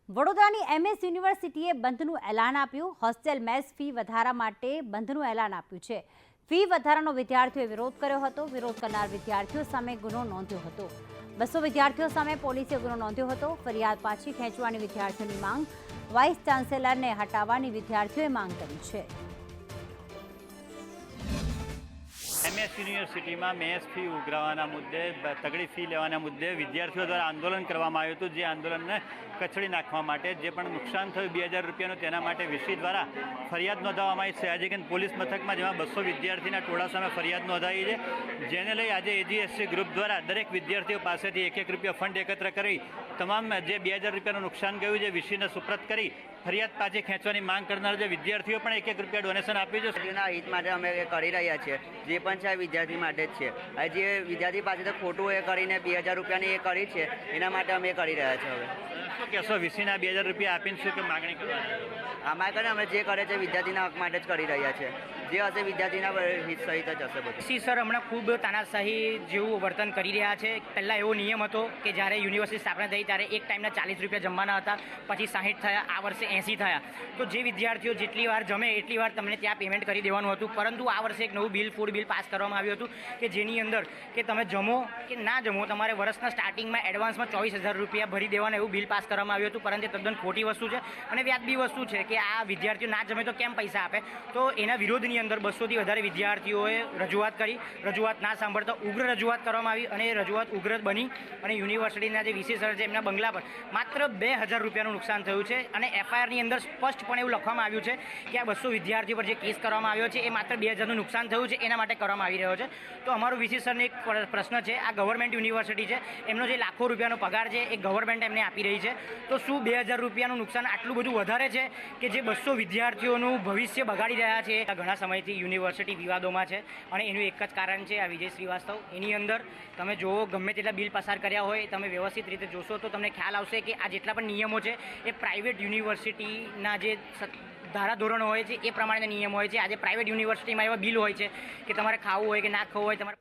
વડોદરાની એમએસ યુનિવર્સિટીએ બંધનું એલાન આપ્યું। હોસ્ટેલ મેસ ફી વધારા માટે બંધનું એલાન આપ્યું છે। ફી વધારાનો વિદ્યાર્થીઓએ વિરોધ કર્યો હતો। વિરોધ કરનાર વિદ્યાર્થીઓ સામે ગુનો નોંધ્યો હતો। 200 વિદ્યાર્થીઓ સામે પોલીસે ગુનો નોંધ્યો હતો। ફરિયાદ પાછી ખેંચવાની વિદ્યાર્થીઓની માંગ, વાઇસ ચાન્સેલરને હટાવવાની વિદ્યાર્થીઓએ માંગ કરી છે। એમએસ યુનિવર્સિટીમાં મેસ ફી ઉઘરાવવાના મુદ્દે, તગડી ફી લેવાના મુદ્દે વિદ્યાર્થીઓ દ્વારા આંદોલન કરવામાં આવ્યું હતું। જે આંદોલનને કચડી નાખવા માટે જે પણ નુકસાન થયું 2000 રૂપિયાનું, તેના માટે વીસી દ્વારા ફરિયાદ નોંધાવવામાં આવી છે સયાજીગંજ પોલીસ મથકમાં, જેમાં 200 વિદ્યાર્થીના ટોળા સામે ફરિયાદ નોંધાવી છે। જેને લઈ આજે એજીએસસી ગ્રુપ દ્વારા દરેક વિદ્યાર્થીઓ પાસેથી 1-1 રૂપિયા ફંડ એકત્ર કરી તમામ જે 2000 રૂપિયાનું નુકસાન ગયું છે વીસીને સુપ્રત કરી ફરિયાદ પાછી ખેંચવાની માંગ કરનાર જે વિદ્યાર્થીઓ પણ 1-1 રૂપિયા ડોનેશન આપ્યું છે। ના હિત માટે અમે કરી રહ્યા છીએ, જે પણ છે વિદ્યાર્થી માટે જ છે। હવે જે વિદ્યાર્થી પાસે તો ખોટું એ કરીને 2000 રૂપિયાની એ કરી છે, એના માટે અમે કરી રહ્યા છીએ। હવે શું કહેશો, વીસીના 2000 રૂપિયા આપીને શું કે માગણી કરવા? આમાં કરીને અમે જે કરે છે વિદ્યાર્થીના હક માટે જ કરી રહ્યા છીએ। જે હશે વિદ્યાર્થીના હિત સહિત જ હશે બધું। સી સર હમણાં ખૂબ તાનાશાહી જેવું વર્તન કરી રહ્યા છે। પહેલાં એવો નિયમ હતો કે જ્યારે યુનિવર્સિટી સ્થાપના થઈ ત્યારે એક ટાઈમના 40 રૂપિયા જમવાના હતા, પછી 60 થયા, આ વર્ષે 80 થયા। તો જે વિદ્યાર્થીઓ જેટલી વાર જમે એટલી વાર તમને ત્યાં પેમેન્ટ કરી દેવાનું હતું। પરંતુ આ વર્ષે એક નવું ફૂડ બિલ પાસ કરવામાં આવ્યું હતું કે જેની અંદર કે તમે જમો કે ના જમો, તમારે વર્ષના સ્ટાર્ટિંગમાં એડવાન્સમાં 24,000 રૂપિયા ભરી દેવાના એવું બિલ પાસ કરવામાં આવ્યું હતું। પરંતુ તદ્દન ખોટી વસ્તુ છે અને વ્યાજબી વસ્તુ છે કે આ વિદ્યાર્થીઓ ના જમે તો કેમ પૈસા આપે? તો એના વિરોધની અંદર 200થી વધારે વિદ્યાર્થીઓએ રજૂઆત કરી। રજૂઆત ના સાંભળતા ઉગ્ર રજૂઆત કરવામાં આવી અને એ રજૂઆત ઉગ્ર બની અને યુનિવર્સિટીના જે વીસી સર છે એમના બંગલા પર માત્ર 2000 રૂપિયાનું નુકસાન થયું છે। અને એફઆઈઆરની અંદર સ્પષ્ટપણે એવું લખવામાં આવ્યું છે કે આ 200 વિદ્યાર્થીઓ પર જે કેસ કરવામાં આવ્યો છે એ માત્ર 2000નું નુકસાન થયું છે એના માટે કરવામાં આવી રહ્યો છે। તો અમારું વીસી સરને એક પ્રશ્ન છે, આ ગવર્મેન્ટ યુનિવર્સિટી છે, એમનો જે લાખો રૂપિયાનો પગાર છે એ ગવર્મેન્ટ એમને આપી રહી છે, તો શું 2000 રૂપિયાનું નુકસાન આટલું બધું વધારે છે કે જે 200 વિદ્યાર્થીઓનું ભવિષ્ય બગાડી રહ્યા છે? ઘણા સમયથી યુનિવર્સિટી વિવાદોમાં છે અને એનું એક જ કારણ છે આ વિજય શ્રીવાસ્તવ। એની અંદર તમે જુઓ, ગમે તેટલા બિલ પસાર કર્યા હોય, તમે વ્યવસ્થિત રીતે જોશો તો તમને ખ્યાલ આવશે કે આ જેટલા પણ નિયમો છે એ પ્રાઇવેટ યુનિવર્સિટીના જે ધારાધોરણો હોય છે એ પ્રમાણેના નિયમો હોય છે। આજે પ્રાઇવેટ યુનિવર્સિટીમાં એવા બિલ હોય છે કે તમારે ખાવું હોય કે ના ખાવું હોય, તમારે